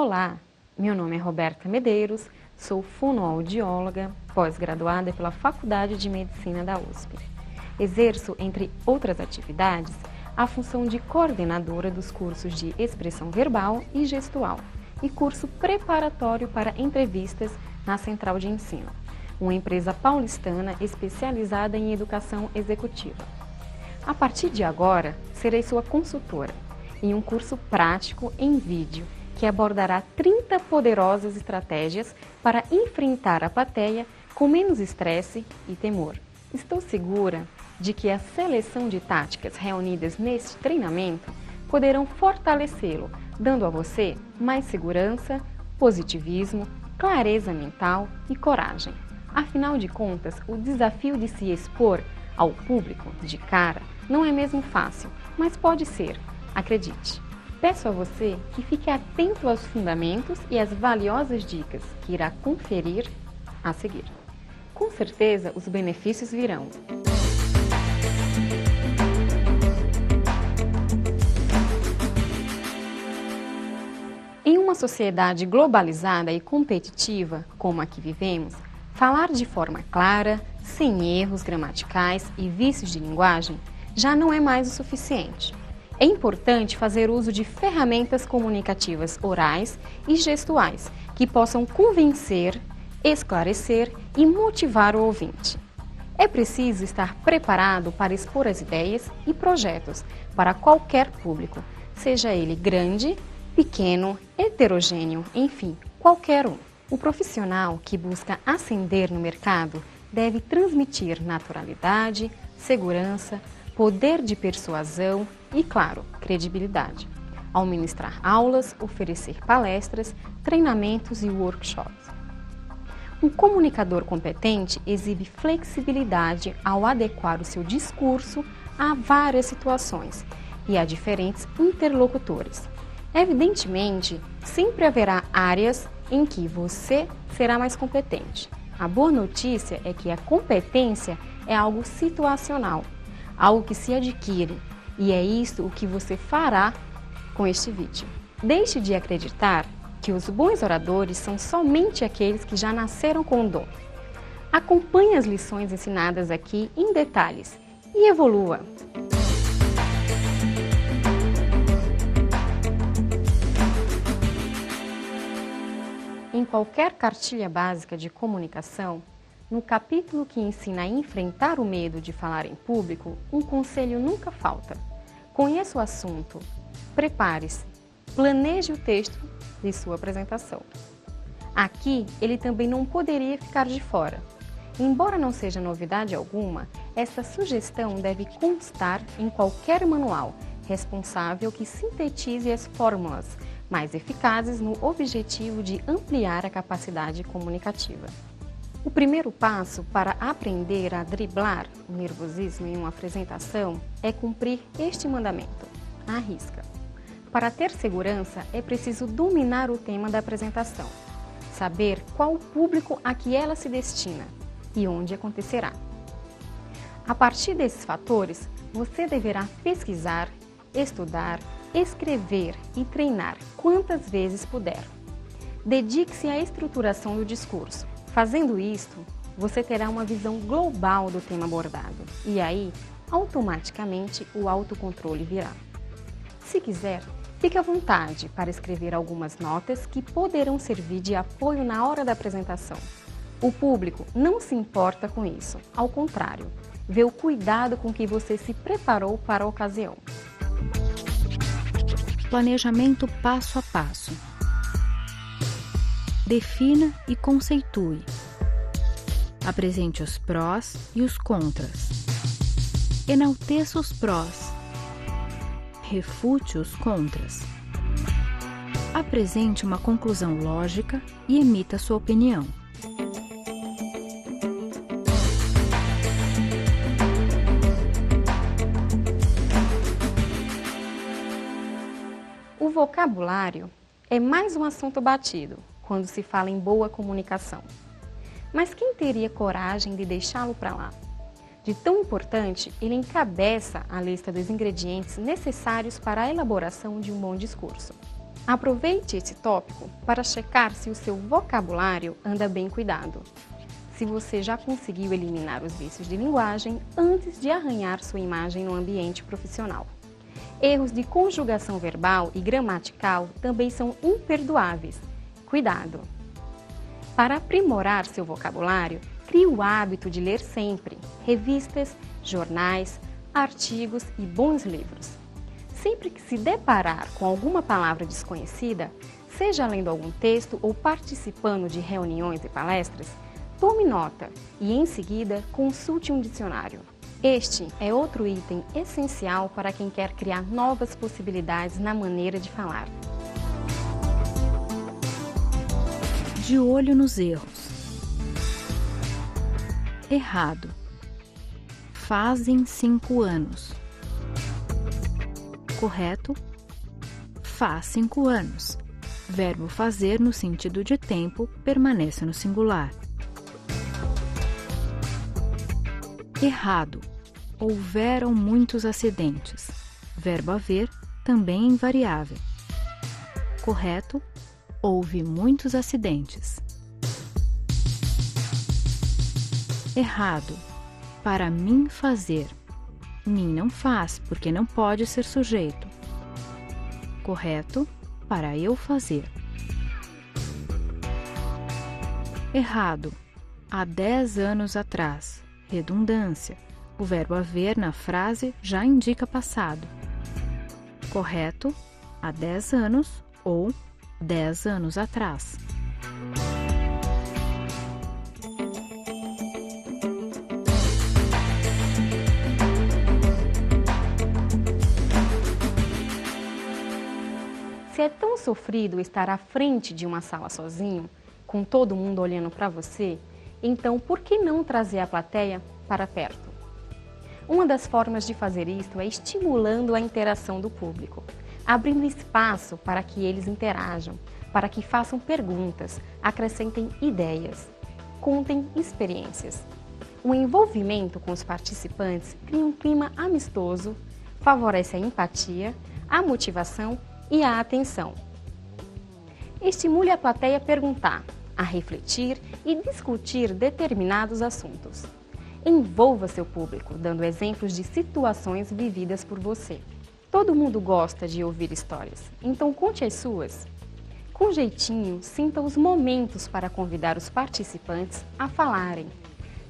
Olá, meu nome é Roberta Medeiros, sou fonoaudióloga, pós-graduada pela Faculdade de Medicina da USP. Exerço, entre outras atividades, a função de coordenadora dos cursos de expressão verbal e gestual e curso preparatório para entrevistas na Central de Ensino, uma empresa paulistana especializada em educação executiva. A partir de agora, serei sua consultora em um curso prático em vídeo que abordará 30 poderosas estratégias para enfrentar a plateia com menos estresse e temor. Estou segura de que a seleção de táticas reunidas neste treinamento poderão fortalecê-lo, dando a você mais segurança, positivismo, clareza mental e coragem. Afinal de contas, o desafio de se expor ao público de cara não é mesmo fácil, mas pode ser, acredite. Peço a você que fique atento aos fundamentos e às valiosas dicas que irá conferir a seguir. Com certeza, os benefícios virão. Em uma sociedade globalizada e competitiva, como a que vivemos, falar de forma clara, sem erros gramaticais e vícios de linguagem, já não é mais o suficiente. É importante fazer uso de ferramentas comunicativas orais e gestuais que possam convencer, esclarecer e motivar o ouvinte. É preciso estar preparado para expor as ideias e projetos para qualquer público, seja ele grande, pequeno, heterogêneo, enfim, qualquer um. O profissional que busca ascender no mercado deve transmitir naturalidade, segurança, poder de persuasão e, claro, credibilidade, ao ministrar aulas, oferecer palestras, treinamentos e workshops. Um comunicador competente exibe flexibilidade ao adequar o seu discurso a várias situações e a diferentes interlocutores. Evidentemente, sempre haverá áreas em que você será mais competente. A boa notícia é que a competência é algo situacional, algo que se adquire, e é isso o que você fará com este vídeo. Deixe de acreditar que os bons oradores são somente aqueles que já nasceram com o dom. Acompanhe as lições ensinadas aqui em detalhes e evolua! Em qualquer cartilha básica de comunicação, no capítulo que ensina a enfrentar o medo de falar em público, um conselho nunca falta. Conheça o assunto, prepare-se, planeje o texto de sua apresentação. Aqui, ele também não poderia ficar de fora. Embora não seja novidade alguma, esta sugestão deve constar em qualquer manual responsável que sintetize as fórmulas mais eficazes no objetivo de ampliar a capacidade comunicativa. O primeiro passo para aprender a driblar o nervosismo em uma apresentação é cumprir este mandamento: à risca. Para ter segurança, é preciso dominar o tema da apresentação, saber qual o público a que ela se destina e onde acontecerá. A partir desses fatores, você deverá pesquisar, estudar, escrever e treinar quantas vezes puder. Dedique-se à estruturação do discurso. Fazendo isto, você terá uma visão global do tema abordado e aí, automaticamente, o autocontrole virá. Se quiser, fique à vontade para escrever algumas notas que poderão servir de apoio na hora da apresentação. O público não se importa com isso, ao contrário, vê o cuidado com que você se preparou para a ocasião. Planejamento passo a passo. Defina e conceitue. Apresente os prós e os contras. Enalteça os prós. Refute os contras. Apresente uma conclusão lógica e emita sua opinião. O vocabulário é mais um assunto batido quando se fala em boa comunicação. Mas quem teria coragem de deixá-lo para lá? De tão importante, ele encabeça a lista dos ingredientes necessários para a elaboração de um bom discurso. Aproveite esse tópico para checar se o seu vocabulário anda bem cuidado. Se você já conseguiu eliminar os vícios de linguagem antes de arranhar sua imagem no ambiente profissional. Erros de conjugação verbal e gramatical também são imperdoáveis. Cuidado! Para aprimorar seu vocabulário, crie o hábito de ler sempre revistas, jornais, artigos e bons livros. Sempre que se deparar com alguma palavra desconhecida, seja lendo algum texto ou participando de reuniões e palestras, tome nota e, em seguida, consulte um dicionário. Este é outro item essencial para quem quer criar novas possibilidades na maneira de falar. De olho nos erros. Errado. Fazem 5 anos. Correto? Faz 5 anos. Verbo fazer no sentido de tempo permanece no singular. Errado. Houveram muitos acidentes. Verbo haver também invariável. Correto? Houve muitos acidentes. Errado. Para mim fazer. Mim não faz, porque não pode ser sujeito. Correto? Para eu fazer. Errado. Há 10 anos atrás. Redundância. O verbo haver na frase já indica passado. Correto? Há 10 anos ou 10 anos atrás. Se é tão sofrido estar à frente de uma sala sozinho, com todo mundo olhando para você, então por que não trazer a plateia para perto? Uma das formas de fazer isto é estimulando a interação do público, abrindo espaço para que eles interajam, para que façam perguntas, acrescentem ideias, contem experiências. O envolvimento com os participantes cria um clima amistoso, favorece a empatia, a motivação e a atenção. Estimule a plateia a perguntar, a refletir e discutir determinados assuntos. Envolva seu público, dando exemplos de situações vividas por você. Todo mundo gosta de ouvir histórias, então conte as suas. Com jeitinho, sinta os momentos para convidar os participantes a falarem,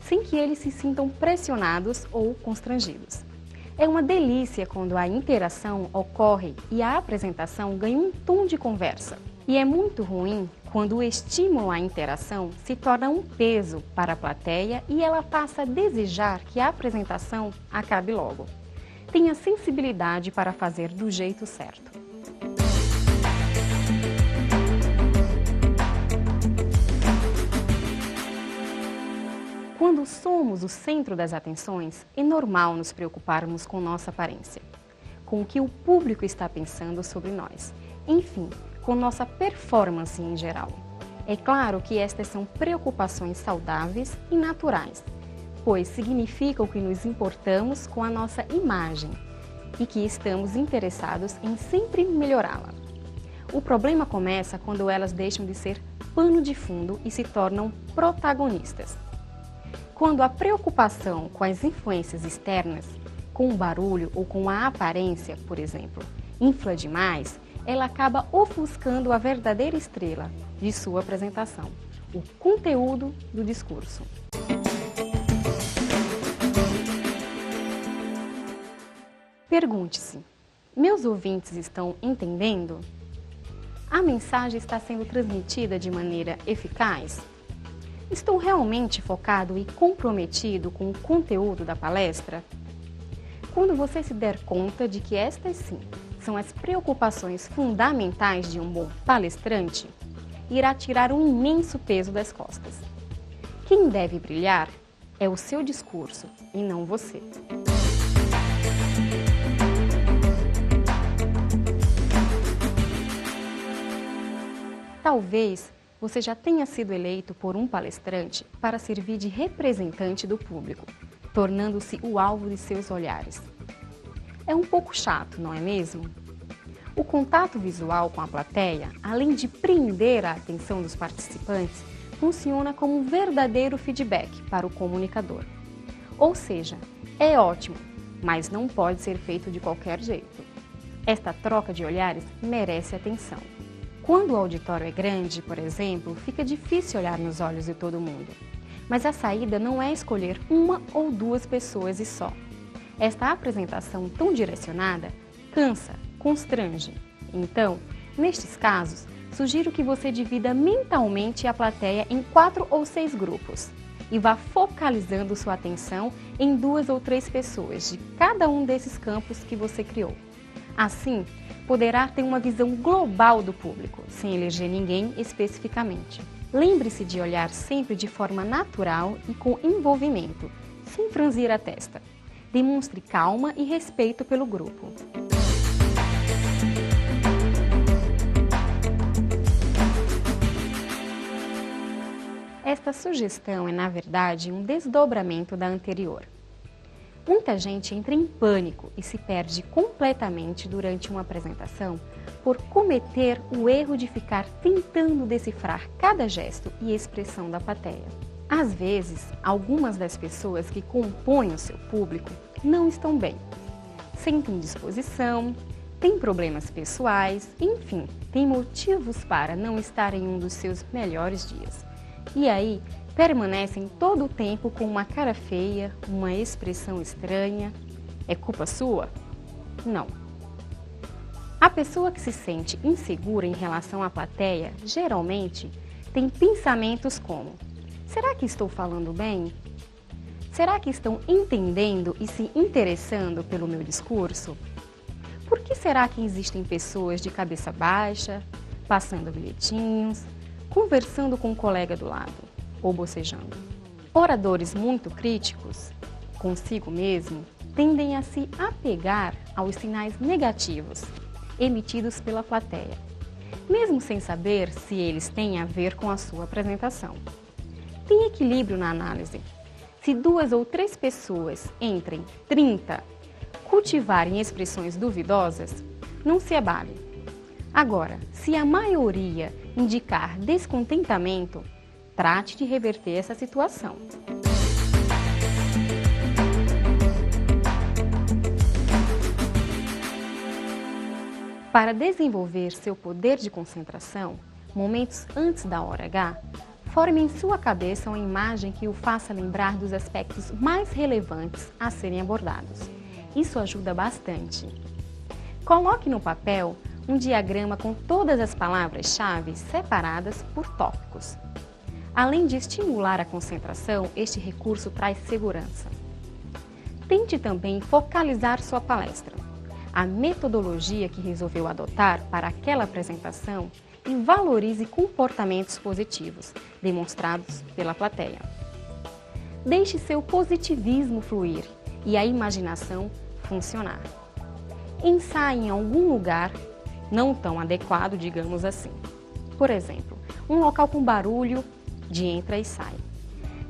sem que eles se sintam pressionados ou constrangidos. É uma delícia quando a interação ocorre e a apresentação ganha um tom de conversa. E é muito ruim quando o estímulo à interação se torna um peso para a plateia e ela passa a desejar que a apresentação acabe logo. Tenha sensibilidade para fazer do jeito certo. Quando somos o centro das atenções, é normal nos preocuparmos com nossa aparência, com o que o público está pensando sobre nós, enfim, com nossa performance em geral. É claro que estas são preocupações saudáveis e naturais, pois significam que nos importamos com a nossa imagem e que estamos interessados em sempre melhorá-la. O problema começa quando elas deixam de ser pano de fundo e se tornam protagonistas. Quando a preocupação com as influências externas, com o barulho ou com a aparência, por exemplo, infla demais, ela acaba ofuscando a verdadeira estrela de sua apresentação, o conteúdo do discurso. Pergunte-se: meus ouvintes estão entendendo? A mensagem está sendo transmitida de maneira eficaz? Estou realmente focado e comprometido com o conteúdo da palestra? Quando você se der conta de que estas sim são as preocupações fundamentais de um bom palestrante, irá tirar um imenso peso das costas. Quem deve brilhar é o seu discurso e não você. Talvez você já tenha sido eleito por um palestrante para servir de representante do público, tornando-se o alvo de seus olhares. É um pouco chato, não é mesmo? O contato visual com a plateia, além de prender a atenção dos participantes, funciona como um verdadeiro feedback para o comunicador. Ou seja, é ótimo, mas não pode ser feito de qualquer jeito. Esta troca de olhares merece atenção. Quando o auditório é grande, por exemplo, fica difícil olhar nos olhos de todo mundo. Mas a saída não é escolher uma ou duas pessoas e só. Esta apresentação tão direcionada cansa, constrange. Então, nestes casos, sugiro que você divida mentalmente a plateia em 4 ou 6 grupos e vá focalizando sua atenção em 2 ou 3 pessoas de cada um desses campos que você criou. Assim, poderá ter uma visão global do público, sem eleger ninguém especificamente. Lembre-se de olhar sempre de forma natural e com envolvimento, sem franzir a testa. Demonstre calma e respeito pelo grupo. Esta sugestão é, na verdade, um desdobramento da anterior. Muita gente entra em pânico e se perde completamente durante uma apresentação por cometer o erro de ficar tentando decifrar cada gesto e expressão da plateia. Às vezes, algumas das pessoas que compõem o seu público não estão bem, sentem indisposição, têm problemas pessoais, enfim, têm motivos para não estar em um dos seus melhores dias. E aí, permanecem todo o tempo com uma cara feia, uma expressão estranha. É culpa sua? Não. A pessoa que se sente insegura em relação à plateia, geralmente, tem pensamentos como: será que estou falando bem? Será que estão entendendo e se interessando pelo meu discurso? Por que será que existem pessoas de cabeça baixa, passando bilhetinhos, conversando com um colega do lado ou bocejando? Oradores muito críticos, consigo mesmo, tendem a se apegar aos sinais negativos emitidos pela plateia, mesmo sem saber se eles têm a ver com a sua apresentação. Tem equilíbrio na análise. Se 2 ou 3 pessoas entre 30 cultivarem expressões duvidosas, não se abale. Agora, se a maioria indicar descontentamento, trate de reverter essa situação. Para desenvolver seu poder de concentração, momentos antes da hora H, forme em sua cabeça uma imagem que o faça lembrar dos aspectos mais relevantes a serem abordados. Isso ajuda bastante. Coloque no papel um diagrama com todas as palavras-chave separadas por tópicos. Além de estimular a concentração, este recurso traz segurança. Tente também focalizar sua palestra, a metodologia que resolveu adotar para aquela apresentação e valorize comportamentos positivos demonstrados pela plateia. Deixe seu positivismo fluir e a imaginação funcionar. Ensaie em algum lugar não tão adequado, digamos assim. Por exemplo, um local com barulho de entra e sai.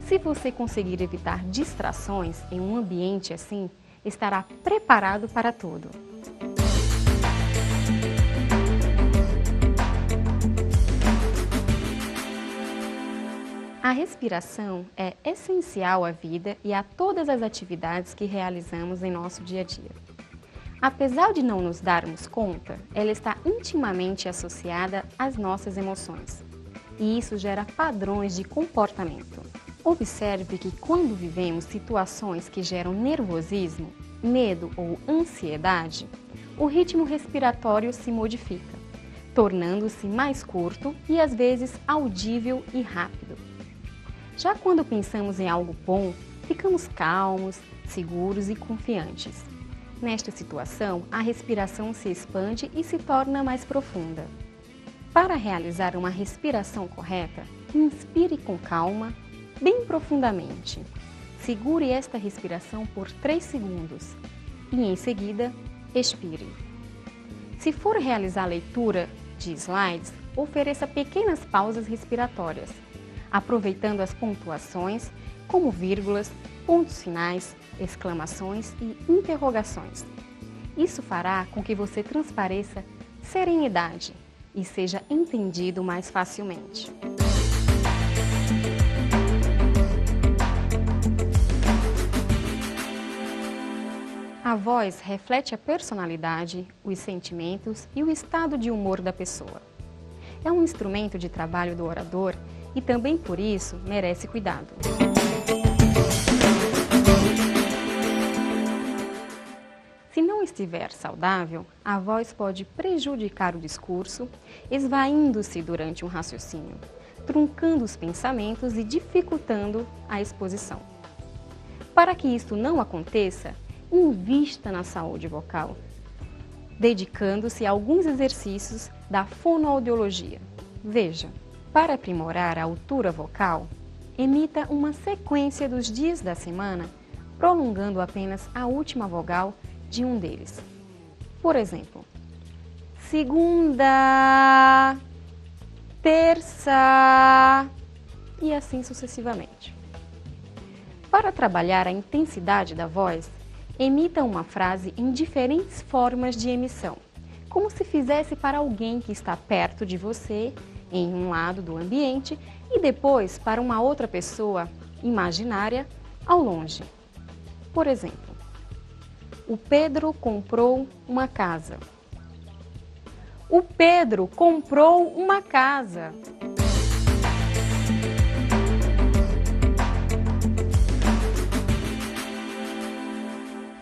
Se você conseguir evitar distrações em um ambiente assim, estará preparado para tudo. A respiração é essencial à vida e a todas as atividades que realizamos em nosso dia a dia. Apesar de não nos darmos conta, ela está intimamente associada às nossas emoções. E isso gera padrões de comportamento. Observe que quando vivemos situações que geram nervosismo, medo ou ansiedade, o ritmo respiratório se modifica, tornando-se mais curto e às vezes audível e rápido. Já quando pensamos em algo bom, ficamos calmos, seguros e confiantes. Nesta situação, a respiração se expande e se torna mais profunda. Para realizar uma respiração correta, inspire com calma, bem profundamente. Segure esta respiração por 3 segundos e, em seguida, expire. Se for realizar leitura de slides, ofereça pequenas pausas respiratórias, aproveitando as pontuações, como vírgulas, pontos finais, exclamações e interrogações. Isso fará com que você transpareça serenidade e seja entendido mais facilmente. A voz reflete a personalidade, os sentimentos e o estado de humor da pessoa. É um instrumento de trabalho do orador e também por isso merece cuidado. Se não estiver saudável, a voz pode prejudicar o discurso, esvaindo-se durante um raciocínio, truncando os pensamentos e dificultando a exposição. Para que isso não aconteça, invista na saúde vocal, dedicando-se a alguns exercícios da fonoaudiologia. Veja, para aprimorar a altura vocal, emita uma sequência dos dias da semana, prolongando apenas a última vogal de um deles. Por exemplo, segunda, terça e assim sucessivamente. Para trabalhar a intensidade da voz, emita uma frase em diferentes formas de emissão, como se fizesse para alguém que está perto de você, em um lado do ambiente, e depois para uma outra pessoa imaginária ao longe. Por exemplo, o Pedro comprou uma casa. O Pedro comprou uma casa.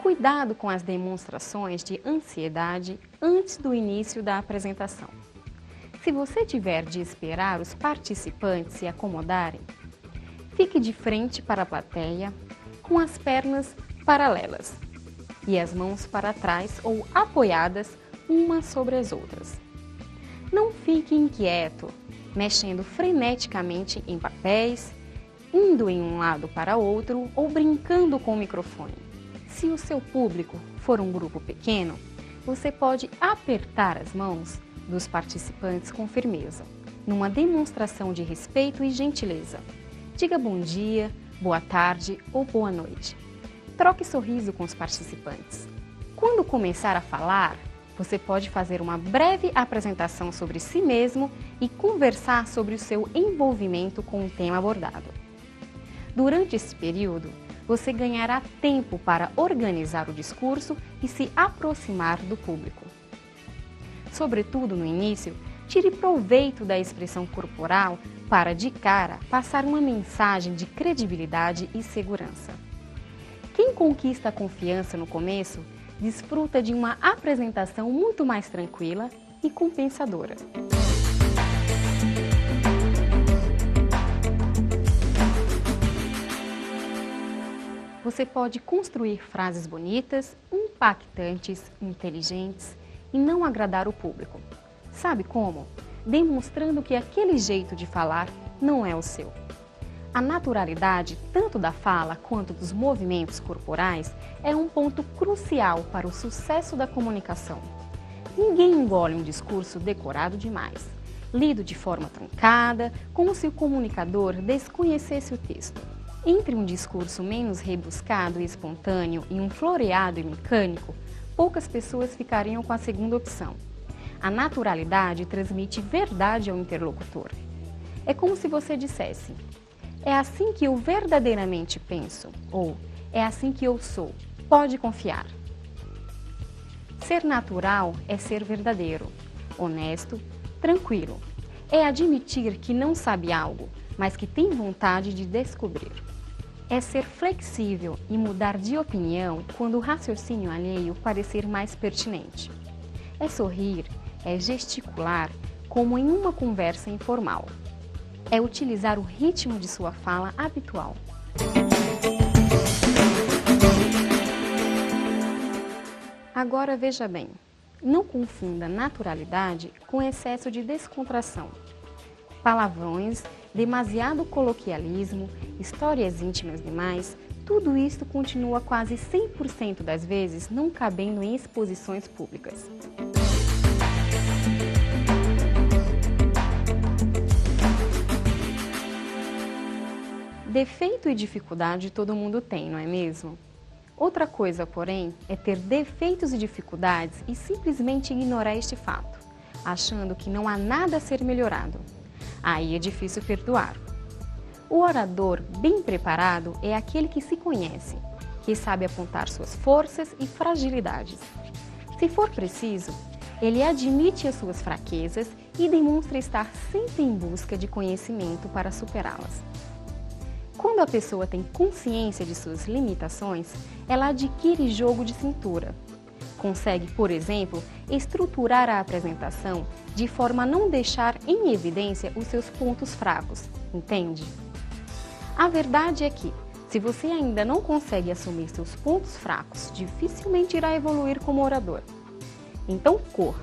Cuidado com as demonstrações de ansiedade antes do início da apresentação. Se você tiver de esperar os participantes se acomodarem, fique de frente para a plateia com as pernas paralelas e as mãos para trás ou apoiadas umas sobre as outras. Não fique inquieto, mexendo freneticamente em papéis, indo em um lado para outro ou brincando com o microfone. Se o seu público for um grupo pequeno, você pode apertar as mãos dos participantes com firmeza, numa demonstração de respeito e gentileza. Diga bom dia, boa tarde ou boa noite. Troque sorriso com os participantes. Quando começar a falar, você pode fazer uma breve apresentação sobre si mesmo e conversar sobre o seu envolvimento com o tema abordado. Durante esse período, você ganhará tempo para organizar o discurso e se aproximar do público. Sobretudo no início, tire proveito da expressão corporal para, de cara, passar uma mensagem de credibilidade e segurança. Quem conquista a confiança no começo, desfruta de uma apresentação muito mais tranquila e compensadora. Você pode construir frases bonitas, impactantes, inteligentes e não agradar o público. Sabe como? Demonstrando que aquele jeito de falar não é o seu. A naturalidade, tanto da fala quanto dos movimentos corporais, é um ponto crucial para o sucesso da comunicação. Ninguém engole um discurso decorado demais, lido de forma truncada, como se o comunicador desconhecesse o texto. Entre um discurso menos rebuscado e espontâneo e um floreado e mecânico, poucas pessoas ficariam com a segunda opção. A naturalidade transmite verdade ao interlocutor. É como se você dissesse: é assim que eu verdadeiramente penso, ou é assim que eu sou, pode confiar. Ser natural é ser verdadeiro, honesto, tranquilo. É admitir que não sabe algo, mas que tem vontade de descobrir. É ser flexível e mudar de opinião quando o raciocínio alheio parecer mais pertinente. É sorrir, é gesticular, como em uma conversa informal. É utilizar o ritmo de sua fala habitual. Agora veja bem, não confunda naturalidade com excesso de descontração. Palavrões, demasiado coloquialismo, histórias íntimas demais, tudo isso continua quase 100% das vezes não cabendo em exposições públicas. Defeito e dificuldade todo mundo tem, não é mesmo? Outra coisa, porém, é ter defeitos e dificuldades e simplesmente ignorar este fato, achando que não há nada a ser melhorado. Aí é difícil perdoar. O orador bem preparado é aquele que se conhece, que sabe apontar suas forças e fragilidades. Se for preciso, ele admite as suas fraquezas e demonstra estar sempre em busca de conhecimento para superá-las. Quando a pessoa tem consciência de suas limitações, ela adquire jogo de cintura. Consegue, por exemplo, estruturar a apresentação de forma a não deixar em evidência os seus pontos fracos, entende? A verdade é que, se você ainda não consegue assumir seus pontos fracos, dificilmente irá evoluir como orador. Então corra!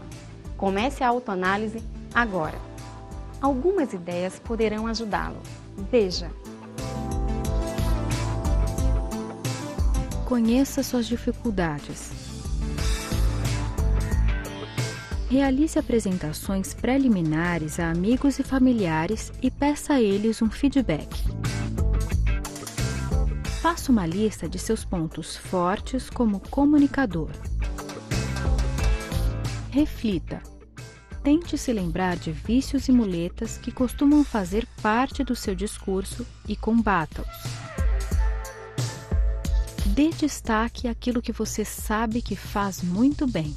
Comece a autoanálise agora. Algumas ideias poderão ajudá-lo. Veja! Conheça suas dificuldades. Realize apresentações preliminares a amigos e familiares e peça a eles um feedback. Faça uma lista de seus pontos fortes como comunicador. Reflita. Tente se lembrar de vícios e muletas que costumam fazer parte do seu discurso e combata-os. Dê destaque àquilo que você sabe que faz muito bem.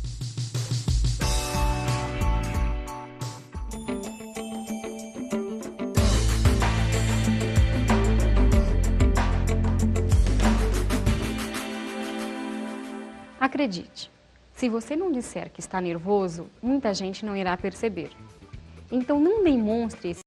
Acredite, se você não disser que está nervoso, muita gente não irá perceber. Então não demonstre esse